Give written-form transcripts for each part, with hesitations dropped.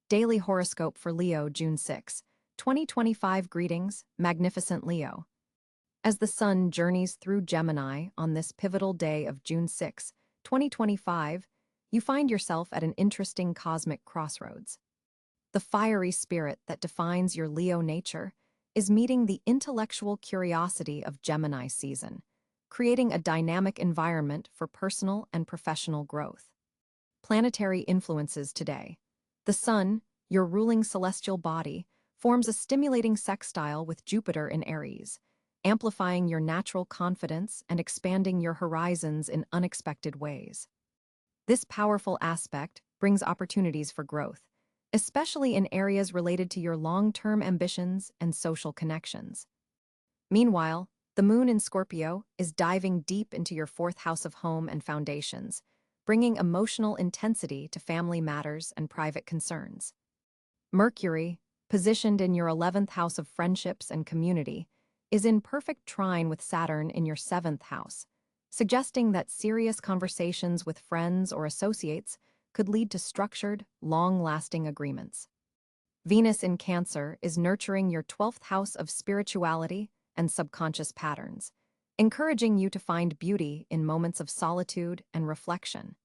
Daily Horoscope for Leo, June 6, 2025. Greetings, magnificent Leo. As the sun journeys through Gemini on this pivotal day of June 6, 2025, you find yourself at an interesting cosmic crossroads. The fiery spirit that defines your Leo nature is meeting the intellectual curiosity of Gemini season, creating a dynamic environment for personal and professional growth. Planetary influences today. The Sun, your ruling celestial body, forms a stimulating sextile with Jupiter in Aries, amplifying your natural confidence and expanding your horizons in unexpected ways. This powerful aspect brings opportunities for growth, especially in areas related to your long-term ambitions and social connections. Meanwhile, the Moon in Scorpio is diving deep into your fourth house of home and foundations, bringing emotional intensity to family matters and private concerns. Mercury, positioned in your 11th house of friendships and community, is in perfect trine with Saturn in your 7th house, suggesting that serious conversations with friends or associates could lead to structured, long-lasting agreements. Venus in Cáncer is nurturing your 12th house of spirituality and subconscious patterns, encouraging you to find beauty in moments of solitude and reflection.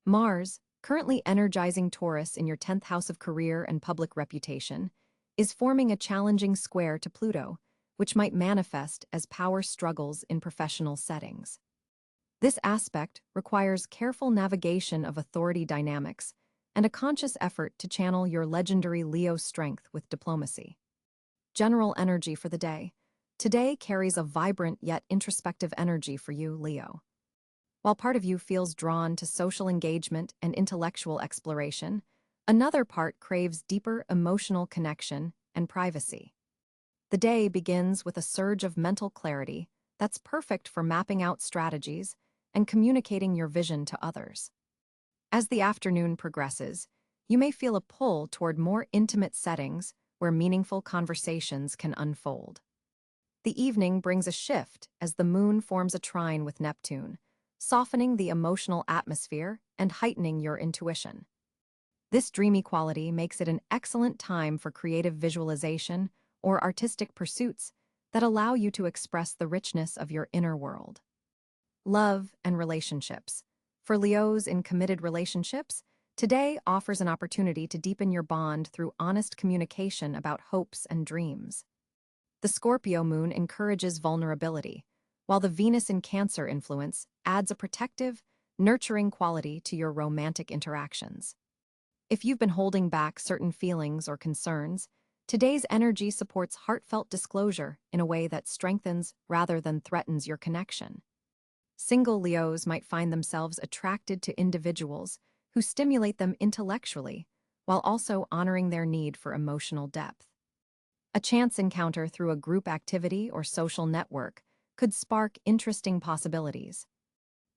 Mars, currently energizing Taurus in your 10th house of career and public reputation, is forming a challenging square to Pluto, which might manifest as power struggles in professional settings. This aspect requires careful navigation of authority dynamics and a conscious effort to channel your legendary Leo strength with diplomacy. General energy for the day. Today carries a vibrant yet introspective energy for you, Leo. While part of you feels drawn to social engagement and intellectual exploration, another part craves deeper emotional connection and privacy. The day begins with a surge of mental clarity that's perfect for mapping out strategies and communicating your vision to others. As the afternoon progresses, you may feel a pull toward more intimate settings where meaningful conversations can unfold. The evening brings a shift as the Moon forms a trine with Neptune, softening the emotional atmosphere and heightening your intuition. This dreamy quality makes it an excellent time for creative visualization or artistic pursuits that allow you to express the richness of your inner world. Love and relationships. For Leos in committed relationships, today offers an opportunity to deepen your bond through honest communication about hopes and dreams. The Scorpio moon encourages vulnerability, while the Venus in Cáncer influence adds a protective, nurturing quality to your romantic interactions. If you've been holding back certain feelings or concerns, today's energy supports heartfelt disclosure in a way that strengthens rather than threatens your connection. Single Leos might find themselves attracted to individuals who stimulate them intellectually, while also honoring their need for emotional depth. A chance encounter through a group activity or social network could spark interesting possibilities.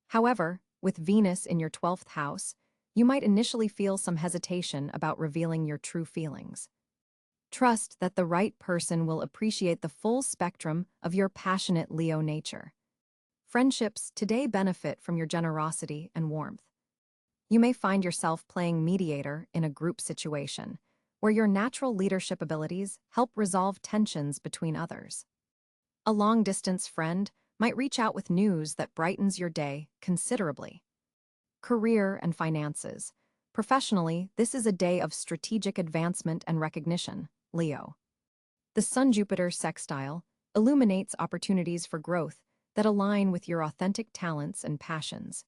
However, with Venus in your 12th house, you might initially feel some hesitation about revealing your true feelings. Trust that the right person will appreciate the full spectrum of your passionate Leo nature. Friendships today benefit from your generosity and warmth. You may find yourself playing mediator in a group situation, where your natural leadership abilities help resolve tensions between others. A long-distance friend might reach out with news that brightens your day considerably. Career and finances. Professionally, this is a day of strategic advancement and recognition, Leo. The Sun-Jupiter sextile illuminates opportunities for growth that align with your authentic talents and passions.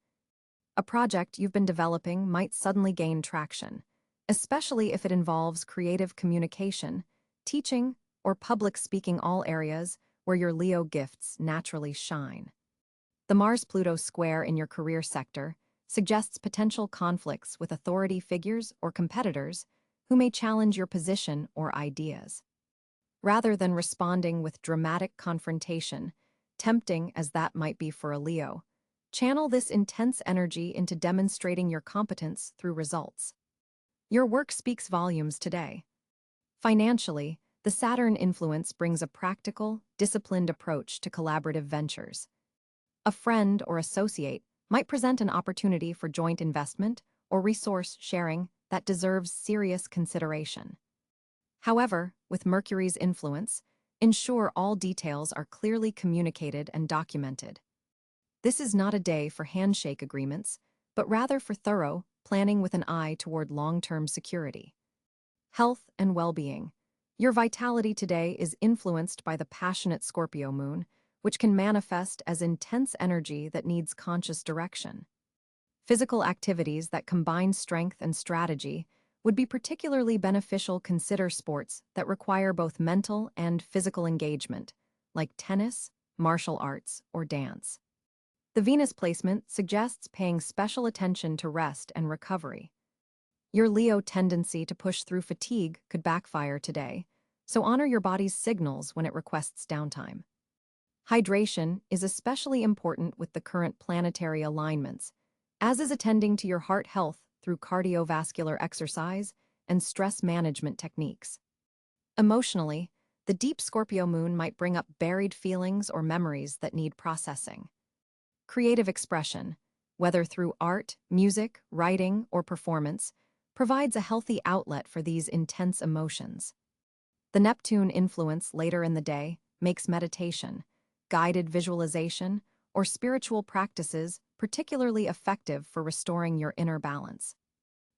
A project you've been developing might suddenly gain traction, especially if it involves creative communication, teaching, or public speaking, all areas where your Leo gifts naturally shine. The Mars-Pluto square in your career sector suggests potential conflicts with authority figures or competitors who may challenge your position or ideas. Rather than responding with dramatic confrontation, tempting as that might be for a Leo, channel this intense energy into demonstrating your competence through results. Your work speaks volumes today. Financially, the Saturn influence brings a practical, disciplined approach to collaborative ventures. A friend or associate might present an opportunity for joint investment or resource sharing that deserves serious consideration. However, with Mercury's influence, ensure all details are clearly communicated and documented. This is not a day for handshake agreements, but rather for thorough planning with an eye toward long-term security. Health and well-being. Your vitality today is influenced by the passionate Scorpio moon, which can manifest as intense energy that needs conscious direction. Physical activities that combine strength and strategy would be particularly beneficial. Consider sports that require both mental and physical engagement, like tennis, martial arts, or dance. The Venus placement suggests paying special attention to rest and recovery. Your Leo tendency to push through fatigue could backfire today, so honor your body's signals when it requests downtime. Hydration is especially important with the current planetary alignments, as is attending to your heart health through cardiovascular exercise and stress management techniques. Emotionally, the deep Scorpio moon might bring up buried feelings or memories that need processing. Creative expression, whether through art, music, writing, or performance, provides a healthy outlet for these intense emotions. The Neptune influence later in the day makes meditation, guided visualization, or spiritual practices particularly effective for restoring your inner balance.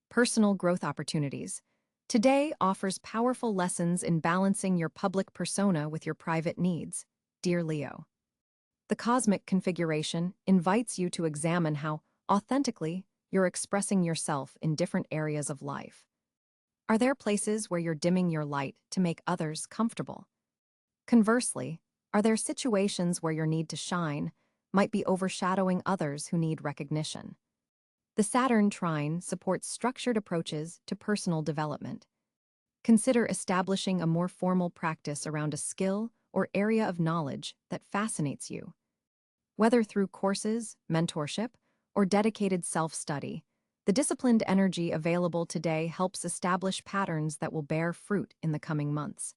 Personal growth opportunities. Today offers powerful lessons in balancing your public persona with your private needs, dear Leo. The cosmic configuration invites you to examine how authentically you're expressing yourself in different areas of life. Are there places where you're dimming your light to make others comfortable? Conversely, are there situations where your need to shine might be overshadowing others who need recognition? The Saturn trine supports structured approaches to personal development. Consider establishing a more formal practice around a skill or area of knowledge that fascinates you. Whether through courses, mentorship, or dedicated self-study, the disciplined energy available today helps establish patterns that will bear fruit in the coming months.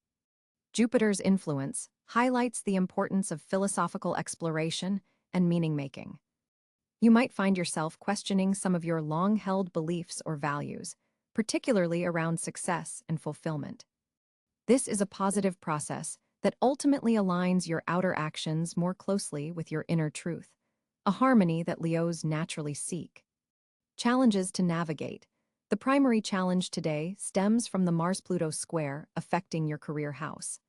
Jupiter's influence highlights the importance of philosophical exploration and meaning-making. You might find yourself questioning some of your long-held beliefs or values, particularly around success and fulfillment. This is a positive process that ultimately aligns your outer actions more closely with your inner truth, a harmony that Leos naturally seek. Challenges to navigate. The primary challenge today stems from the Mars-Pluto square affecting your career house.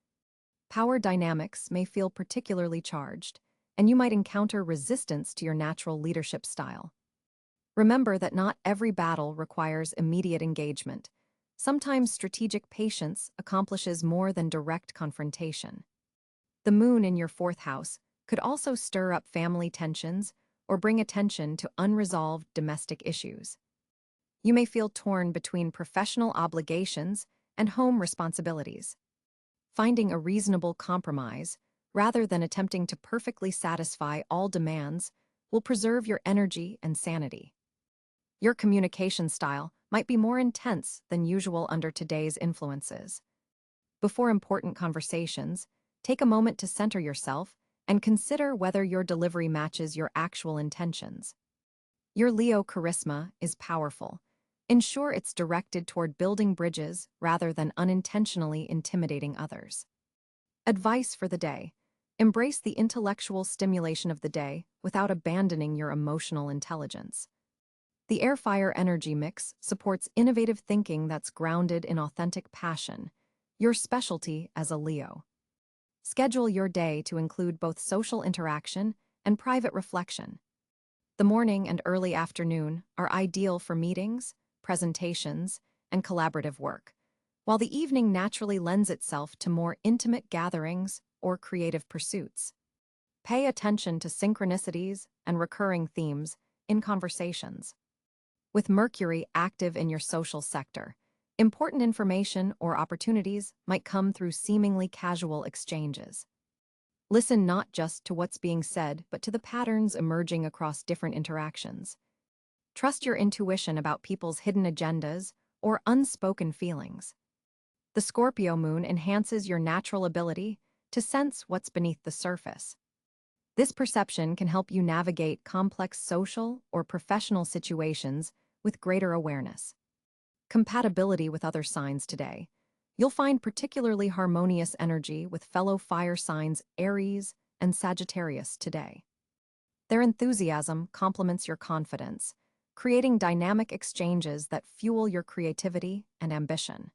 Power dynamics may feel particularly charged, and you might encounter resistance to your natural leadership style. Remember that not every battle requires immediate engagement. Sometimes strategic patience accomplishes more than direct confrontation. The moon in your fourth house could also stir up family tensions or bring attention to unresolved domestic issues. You may feel torn between professional obligations and home responsibilities. Finding a reasonable compromise, rather than attempting to perfectly satisfy all demands, will preserve your energy and sanity. Your communication style might be more intense than usual under today's influences. Before important conversations, take a moment to center yourself and consider whether your delivery matches your actual intentions. Your Leo charisma is powerful. Ensure it's directed toward building bridges rather than unintentionally intimidating others. Advice for the day. Embrace the intellectual stimulation of the day without abandoning your emotional intelligence. The air-fire energy mix supports innovative thinking that's grounded in authentic passion, your specialty as a Leo. Schedule your day to include both social interaction and private reflection. The morning and early afternoon are ideal for meetings, presentations, and collaborative work, while the evening naturally lends itself to more intimate gatherings or creative pursuits. Pay attention to synchronicities and recurring themes in conversations. With Mercury active in your social sector, important information or opportunities might come through seemingly casual exchanges. Listen not just to what's being said, but to the patterns emerging across different interactions. Trust your intuition about people's hidden agendas or unspoken feelings. The Scorpio moon enhances your natural ability to sense what's beneath the surface. This perception can help you navigate complex social or professional situations with greater awareness. Compatibility with other signs today. You'll find particularly harmonious energy with fellow fire signs Aries and Sagittarius today. Their enthusiasm complements your confidence, creating dynamic exchanges that fuel your creativity and ambition.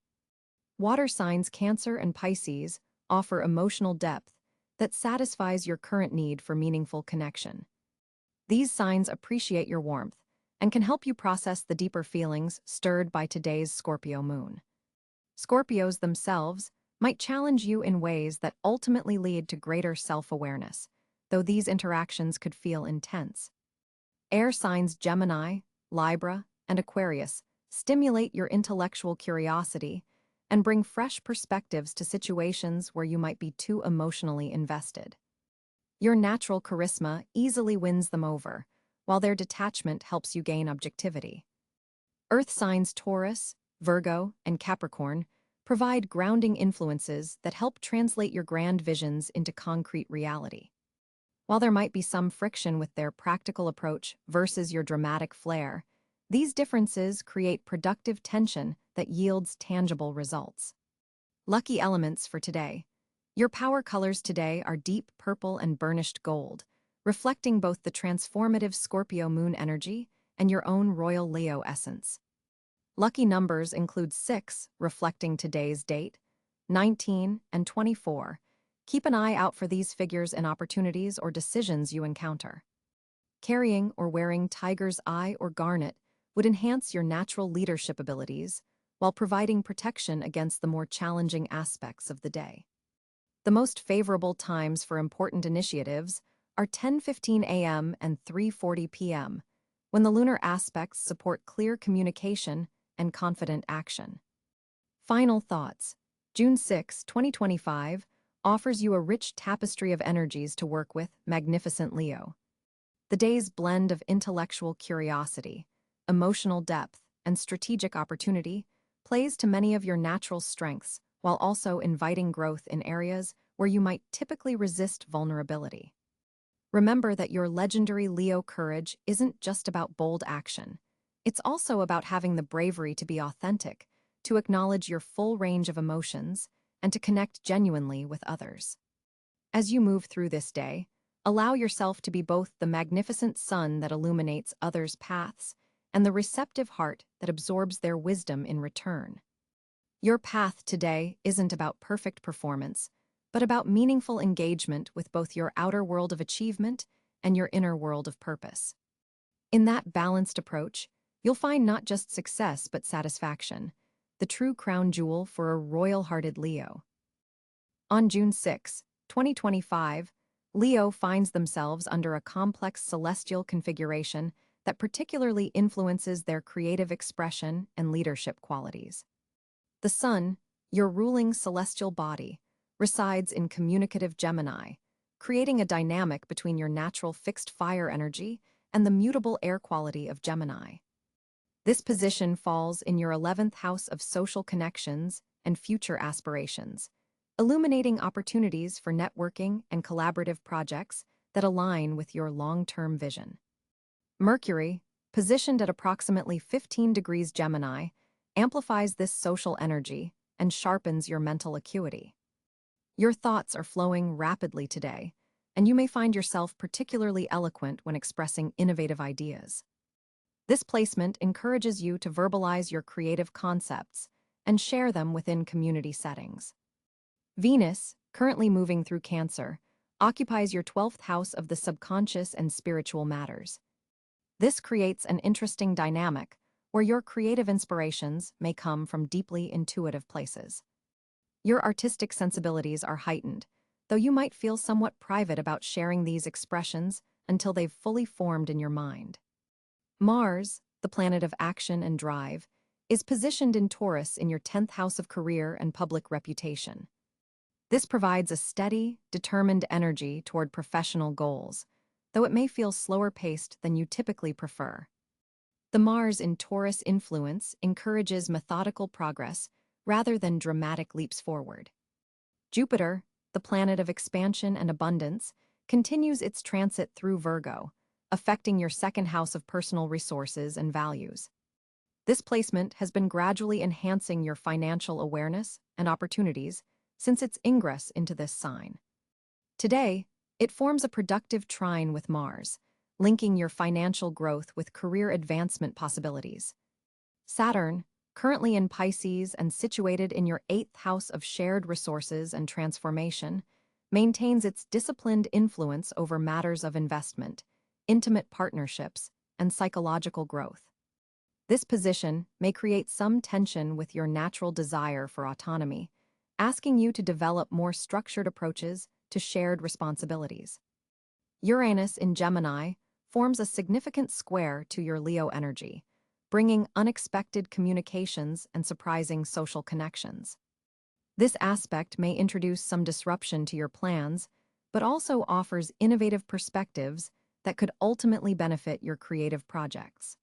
Water signs Cáncer and Pisces offer emotional depth that satisfies your current need for meaningful connection. These signs appreciate your warmth and can help you process the deeper feelings stirred by today's Scorpio moon. Scorpios themselves might challenge you in ways that ultimately lead to greater self-awareness, though these interactions could feel intense. Air signs Gemini, Libra, and Aquarius stimulate your intellectual curiosity and bring fresh perspectives to situations where you might be too emotionally invested. Your natural charisma easily wins them over, while their detachment helps you gain objectivity. Earth signs Taurus, Virgo, and Capricorn provide grounding influences that help translate your grand visions into concrete reality. While there might be some friction with their practical approach versus your dramatic flair, these differences create productive tension that yields tangible results. Lucky elements for today. Your power colors today are deep purple and burnished gold, reflecting both the transformative Scorpio moon energy and your own royal Leo essence. Lucky numbers include 6, reflecting today's date, 19, and 24. Keep an eye out for these figures in opportunities or decisions you encounter. Carrying or wearing tiger's eye or garnet would enhance your natural leadership abilities while providing protection against the more challenging aspects of the day. The most favorable times for important initiatives are 10:15 a.m. and 3:40 p.m., when the lunar aspects support clear communication and confident action. Final thoughts. June 6, 2025, offers you a rich tapestry of energies to work with, magnificent Leo. The day's blend of intellectual curiosity, emotional depth, and strategic opportunity plays to many of your natural strengths while also inviting growth in areas where you might typically resist vulnerability. Remember that your legendary Leo courage isn't just about bold action. It's also about having the bravery to be authentic, to acknowledge your full range of emotions, and to connect genuinely with others. As you move through this day, allow yourself to be both the magnificent sun that illuminates others' paths and the receptive heart that absorbs their wisdom in return. Your path today isn't about perfect performance, but about meaningful engagement with both your outer world of achievement and your inner world of purpose. In that balanced approach, you'll find not just success but satisfaction, the true crown jewel for a royal-hearted Leo. On June 6, 2025, Leo finds themselves under a complex celestial configuration that particularly influences their creative expression and leadership qualities. The Sun, your ruling celestial body, resides in communicative Gemini, creating a dynamic between your natural fixed fire energy and the mutable air quality of Gemini. This position falls in your 11th house of social connections and future aspirations, illuminating opportunities for networking and collaborative projects that align with your long-term vision. Mercury, positioned at approximately 15 degrees Gemini, amplifies this social energy and sharpens your mental acuity. Your thoughts are flowing rapidly today, and you may find yourself particularly eloquent when expressing innovative ideas. This placement encourages you to verbalize your creative concepts and share them within community settings. Venus, currently moving through Cáncer, occupies your 12th house of the subconscious and spiritual matters. This creates an interesting dynamic where your creative inspirations may come from deeply intuitive places. Your artistic sensibilities are heightened, though you might feel somewhat private about sharing these expressions until they've fully formed in your mind. Mars, the planet of action and drive, is positioned in Taurus in your 10th house of career and public reputation. This provides a steady, determined energy toward professional goals, though it may feel slower paced than you typically prefer. The Mars in Taurus influence encourages methodical progress rather than dramatic leaps forward. Jupiter, the planet of expansion and abundance, continues its transit through Virgo, affecting your 2nd house of personal resources and values. This placement has been gradually enhancing your financial awareness and opportunities since its ingress into this sign. Today, it forms a productive trine with Mars, linking your financial growth with career advancement possibilities. Saturn, currently in Pisces and situated in your 8th house of shared resources and transformation, maintains its disciplined influence over matters of investment, intimate partnerships, and psychological growth. This position may create some tension with your natural desire for autonomy, asking you to develop more structured approaches to shared responsibilities. Uranus in Gemini forms a significant square to your Leo energy, bringing unexpected communications and surprising social connections. This aspect may introduce some disruption to your plans, but also offers innovative perspectives that could ultimately benefit your creative projects.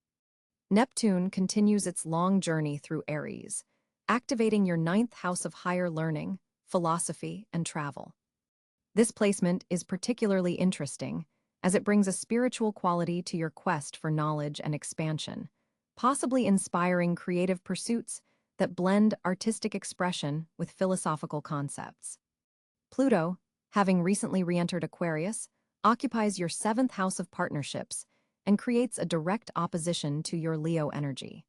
Neptune continues its long journey through Aries, activating your 9th house of higher learning, philosophy, and travel. This placement is particularly interesting as it brings a spiritual quality to your quest for knowledge and expansion, possibly inspiring creative pursuits that blend artistic expression with philosophical concepts. Pluto, having recently re-entered Aquarius, occupies your 7th house of partnerships and creates a direct opposition to your Leo energy.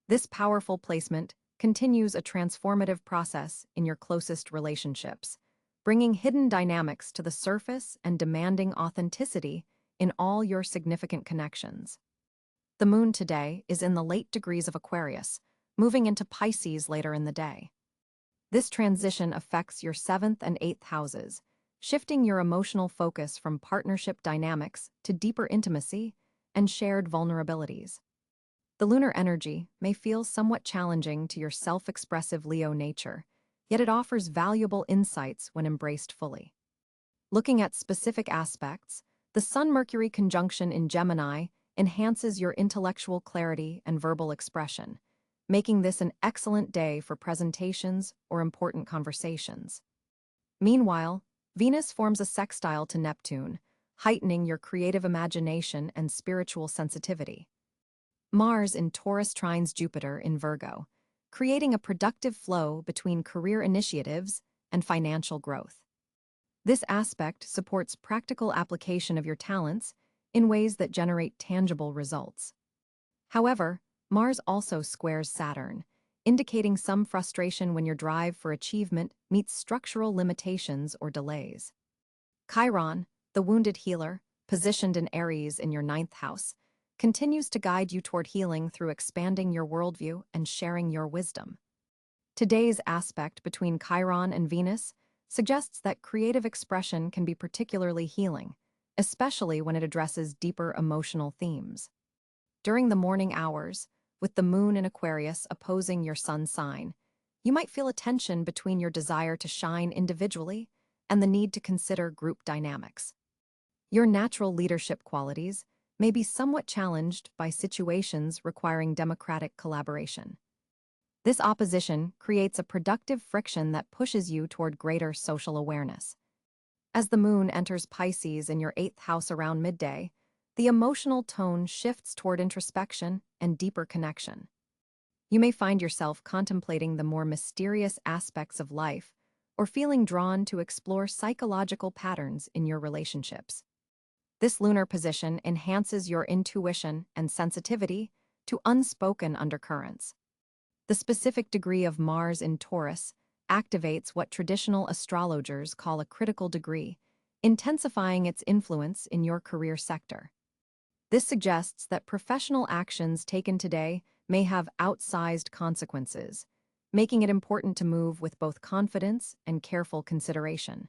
This powerful placement continues a transformative process in your closest relationships, bringing hidden dynamics to the surface and demanding authenticity in all your significant connections. The moon today is in the late degrees of Aquarius, moving into Pisces later in the day. This transition affects your 7th and 8th houses, shifting your emotional focus from partnership dynamics to deeper intimacy and shared vulnerabilities. The lunar energy may feel somewhat challenging to your self-expressive Leo nature, yet it offers valuable insights when embraced fully. Looking at specific aspects, the Sun-Mercury conjunction in Gemini enhances your intellectual clarity and verbal expression, making this an excellent day for presentations or important conversations. Meanwhile, Venus forms a sextile to Neptune, heightening your creative imagination and spiritual sensitivity. Mars in Taurus trines Jupiter in Virgo, creating a productive flow between career initiatives and financial growth. This aspect supports practical application of your talents in ways that generate tangible results. However, Mars also squares Saturn, indicating some frustration when your drive for achievement meets structural limitations or delays. Chiron, the wounded healer, positioned in Aries in your 9th house, continues to guide you toward healing through expanding your worldview and sharing your wisdom. Today's aspect between Chiron and Venus suggests that creative expression can be particularly healing, especially when it addresses deeper emotional themes. During the morning hours, with the moon in Aquarius opposing your sun sign, you might feel a tension between your desire to shine individually and the need to consider group dynamics. Your natural leadership qualities may be somewhat challenged by situations requiring democratic collaboration. This opposition creates a productive friction that pushes you toward greater social awareness. As the moon enters Pisces in your 8th house around midday, the emotional tone shifts toward introspection and deeper connection. You may find yourself contemplating the more mysterious aspects of life or feeling drawn to explore psychological patterns in your relationships. This lunar position enhances your intuition and sensitivity to unspoken undercurrents. The specific degree of Mars in Taurus activates what traditional astrologers call a critical degree, intensifying its influence in your career sector. This suggests that professional actions taken today may have outsized consequences, making it important to move with both confidence and careful consideration.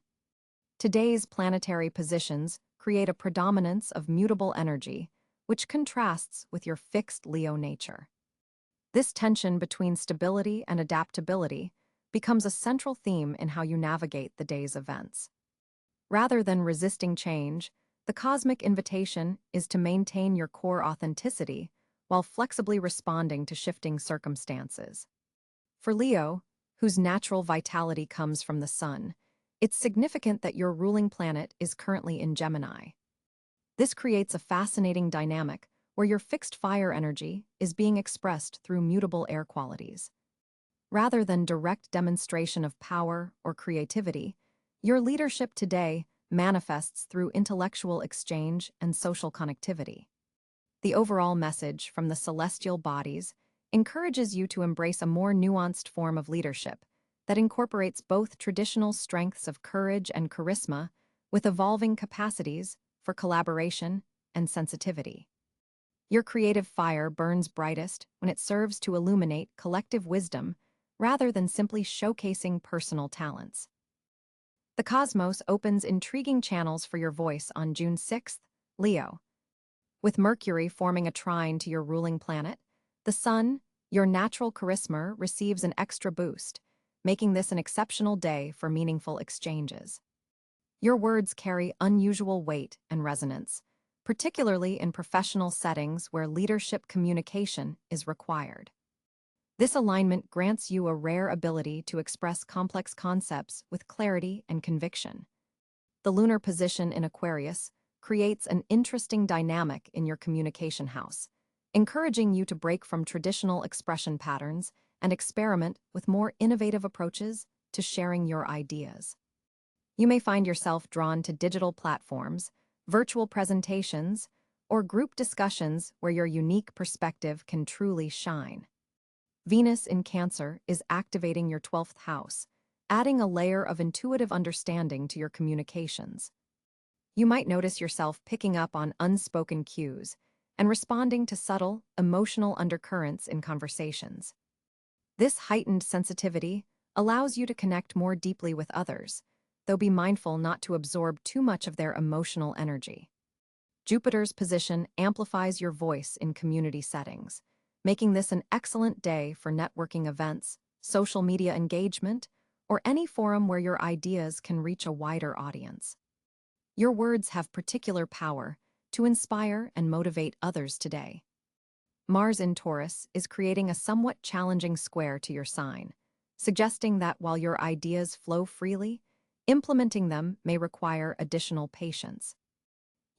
Today's planetary positions create a predominance of mutable energy, which contrasts with your fixed Leo nature. This tension between stability and adaptability becomes a central theme in how you navigate the day's events. Rather than resisting change, the cosmic invitation is to maintain your core authenticity while flexibly responding to shifting circumstances. For Leo, whose natural vitality comes from the sun, it's significant that your ruling planet is currently in Gemini. This creates a fascinating dynamic where your fixed fire energy is being expressed through mutable air qualities. Rather than direct demonstration of power or creativity, your leadership today manifests through intellectual exchange and social connectivity. The overall message from the celestial bodies encourages you to embrace a more nuanced form of leadership that incorporates both traditional strengths of courage and charisma with evolving capacities for collaboration and sensitivity. Your creative fire burns brightest when it serves to illuminate collective wisdom rather than simply showcasing personal talents. The cosmos opens intriguing channels for your voice on June 6th, Leo. With Mercury forming a trine to your ruling planet, the Sun, your natural charisma, receives an extra boost, making this an exceptional day for meaningful exchanges. Your words carry unusual weight and resonance, particularly in professional settings where leadership communication is required. This alignment grants you a rare ability to express complex concepts with clarity and conviction. The lunar position in Aquarius creates an interesting dynamic in your communication house, encouraging you to break from traditional expression patterns and experiment with more innovative approaches to sharing your ideas. You may find yourself drawn to digital platforms, virtual presentations, or group discussions where your unique perspective can truly shine. Venus in Cáncer is activating your 12th house, adding a layer of intuitive understanding to your communications. You might notice yourself picking up on unspoken cues and responding to subtle, emotional undercurrents in conversations. This heightened sensitivity allows you to connect more deeply with others, though be mindful not to absorb too much of their emotional energy. Jupiter's position amplifies your voice in community settings, making this an excellent day for networking events, social media engagement, or any forum where your ideas can reach a wider audience. Your words have particular power to inspire and motivate others today. Mars in Taurus is creating a somewhat challenging square to your sign, suggesting that while your ideas flow freely, implementing them may require additional patience.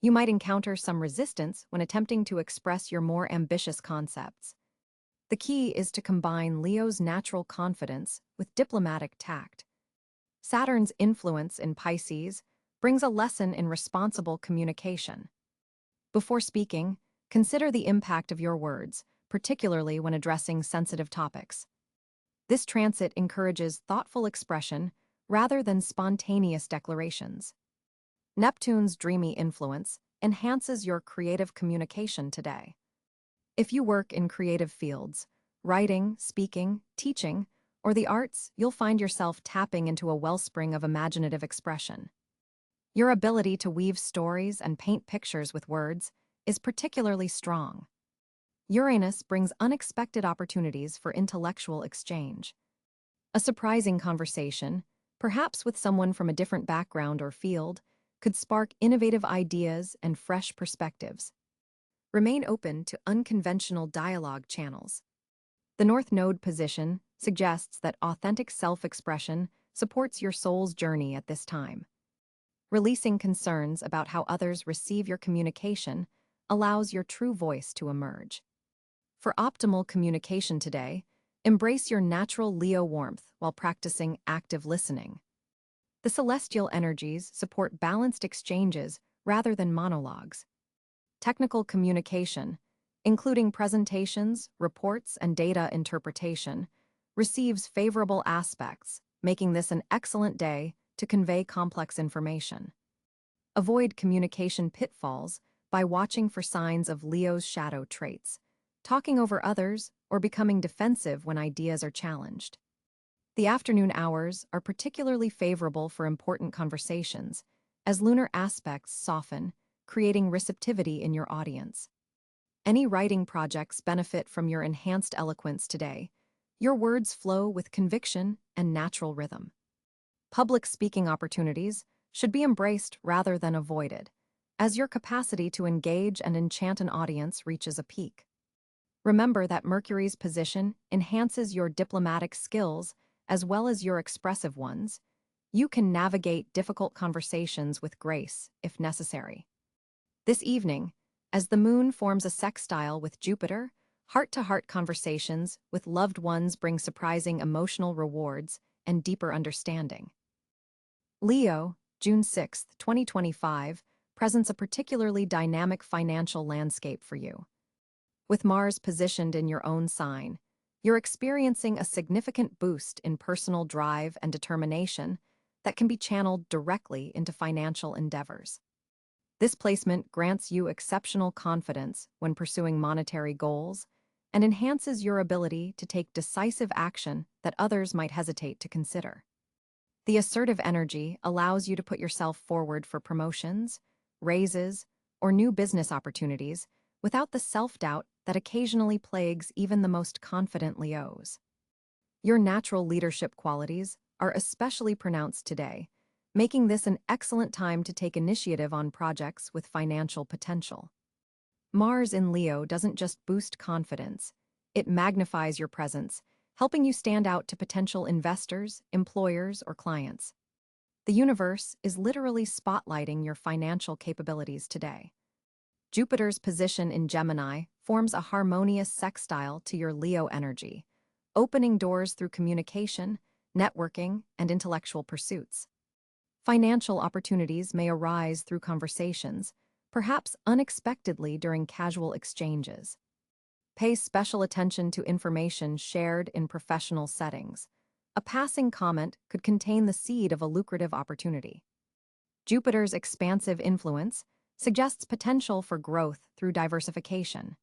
You might encounter some resistance when attempting to express your more ambitious concepts. The key is to combine Leo's natural confidence with diplomatic tact. Saturn's influence in Pisces brings a lesson in responsible communication. Before speaking, consider the impact of your words, particularly when addressing sensitive topics. This transit encourages thoughtful expression rather than spontaneous declarations. Neptune's dreamy influence enhances your creative communication today. If you work in creative fields, writing, speaking, teaching, or the arts, you'll find yourself tapping into a wellspring of imaginative expression. Your ability to weave stories and paint pictures with words is particularly strong. Uranus brings unexpected opportunities for intellectual exchange. A surprising conversation, perhaps with someone from a different background or field, could spark innovative ideas and fresh perspectives. Remain open to unconventional dialogue channels. The North Node position suggests that authentic self-expression supports your soul's journey at this time. Releasing concerns about how others receive your communication allows your true voice to emerge. For optimal communication today, embrace your natural Leo warmth while practicing active listening. The celestial energies support balanced exchanges rather than monologues. Technical communication, including presentations, reports, and data interpretation, receives favorable aspects, making this an excellent day to convey complex information. Avoid communication pitfalls by watching for signs of Leo's shadow traits, talking over others, or becoming defensive when ideas are challenged. The afternoon hours are particularly favorable for important conversations, as lunar aspects soften, creating receptivity in your audience. Any writing projects benefit from your enhanced eloquence today. Your words flow with conviction and natural rhythm. Public speaking opportunities should be embraced rather than avoided, as your capacity to engage and enchant an audience reaches a peak. Remember that Mercury's position enhances your diplomatic skills as well as your expressive ones. You can navigate difficult conversations with grace if necessary. This evening, As the moon forms a sextile with Jupiter, heart-to-heart conversations with loved ones bring surprising emotional rewards and deeper understanding. Leo, June 6, 2025, presents a particularly dynamic financial landscape for you. With Mars positioned in your own sign, you're experiencing a significant boost in personal drive and determination that can be channeled directly into financial endeavors. This placement grants you exceptional confidence when pursuing monetary goals and enhances your ability to take decisive action that others might hesitate to consider. The assertive energy allows you to put yourself forward for promotions, raises, or new business opportunities without the self-doubt that occasionally plagues even the most confident Leos. Your natural leadership qualities are especially pronounced today, making this an excellent time to take initiative on projects with financial potential. Mars in Leo doesn't just boost confidence, it magnifies your presence, helping you stand out to potential investors, employers, or clients. The universe is literally spotlighting your financial capabilities today. Jupiter's position in Gemini forms a harmonious sextile to your Leo energy, opening doors through communication, networking, and intellectual pursuits. Financial opportunities may arise through conversations, perhaps unexpectedly during casual exchanges. Pay special attention to information shared in professional settings. A passing comment could contain the seed of a lucrative opportunity. Jupiter's expansive influence suggests potential for growth through diversification.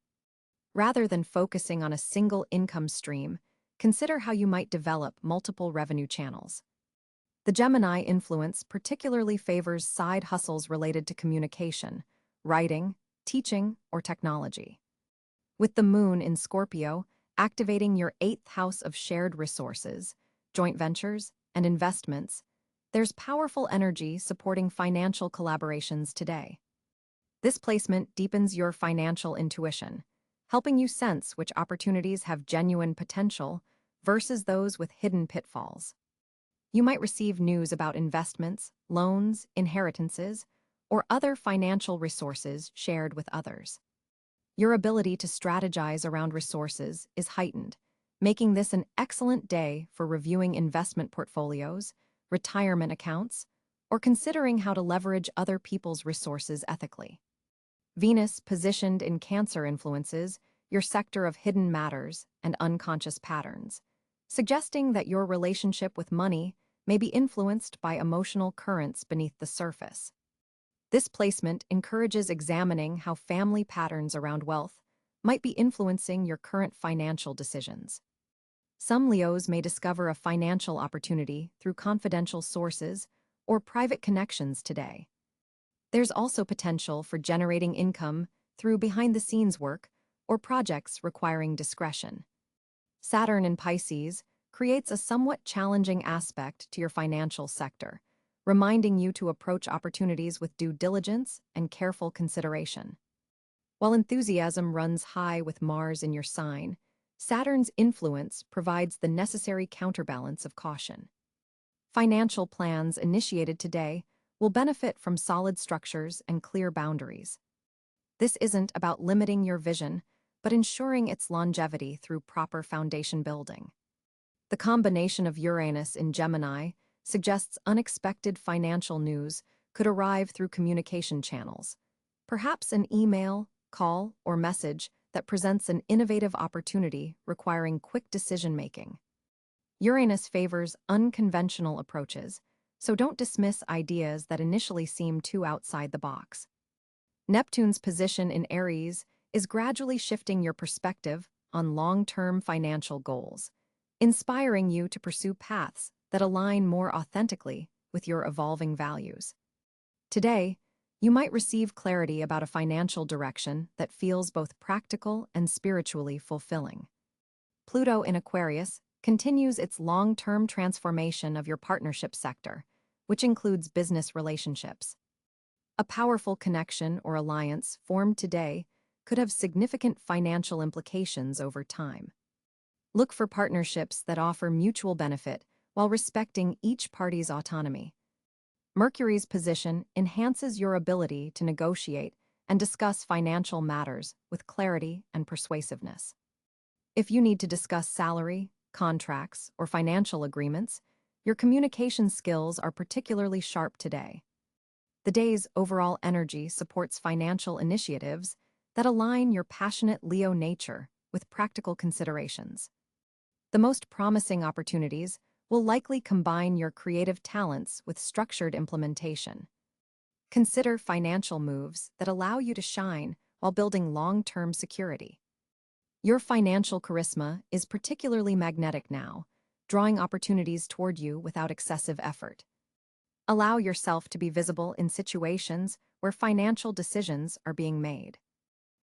Rather than focusing on a single income stream, consider how you might develop multiple revenue channels. The Gemini influence particularly favors side hustles related to communication, writing, teaching, or technology. With the moon in Scorpio, activating your 8th house of shared resources, joint ventures, and investments, there's powerful energy supporting financial collaborations today. This placement deepens your financial intuition, helping you sense which opportunities have genuine potential versus those with hidden pitfalls. You might receive news about investments, loans, inheritances, or other financial resources shared with others. Your ability to strategize around resources is heightened, making this an excellent day for reviewing investment portfolios, retirement accounts, or considering how to leverage other people's resources ethically. Venus, positioned in Cáncer, influences your sector of hidden matters and unconscious patterns, suggesting that your relationship with money may be influenced by emotional currents beneath the surface. This placement encourages examining how family patterns around wealth might be influencing your current financial decisions. Some Leos may discover a financial opportunity through confidential sources or private connections today. There's also potential for generating income through behind-the-scenes work or projects requiring discretion. Saturn in Pisces creates a somewhat challenging aspect to your financial sector, reminding you to approach opportunities with due diligence and careful consideration. While enthusiasm runs high with Mars in your sign, Saturn's influence provides the necessary counterbalance of caution. Financial plans initiated today will benefit from solid structures and clear boundaries. This isn't about limiting your vision, but ensuring its longevity through proper foundation building. The combination of Uranus in Gemini suggests unexpected financial news could arrive through communication channels, perhaps an email, call, or message that presents an innovative opportunity requiring quick decision-making. Uranus favors unconventional approaches, so don't dismiss ideas that initially seem too outside the box. Neptune's position in Aries is gradually shifting your perspective on long-term financial goals, inspiring you to pursue paths that align more authentically with your evolving values. Today, you might receive clarity about a financial direction that feels both practical and spiritually fulfilling. Pluto in Aquarius continues its long-term transformation of your partnership sector, which includes business relationships. A powerful connection or alliance formed today could have significant financial implications over time. Look for partnerships that offer mutual benefit while respecting each party's autonomy. Mercury's position enhances your ability to negotiate and discuss financial matters with clarity and persuasiveness. If you need to discuss salary, contracts, or financial agreements, your communication skills are particularly sharp today. The day's overall energy supports financial initiatives that align your passionate Leo nature with practical considerations. The most promising opportunities will likely combine your creative talents with structured implementation. Consider financial moves that allow you to shine while building long-term security. Your financial charisma is particularly magnetic now, drawing opportunities toward you without excessive effort. Allow yourself to be visible in situations where financial decisions are being made.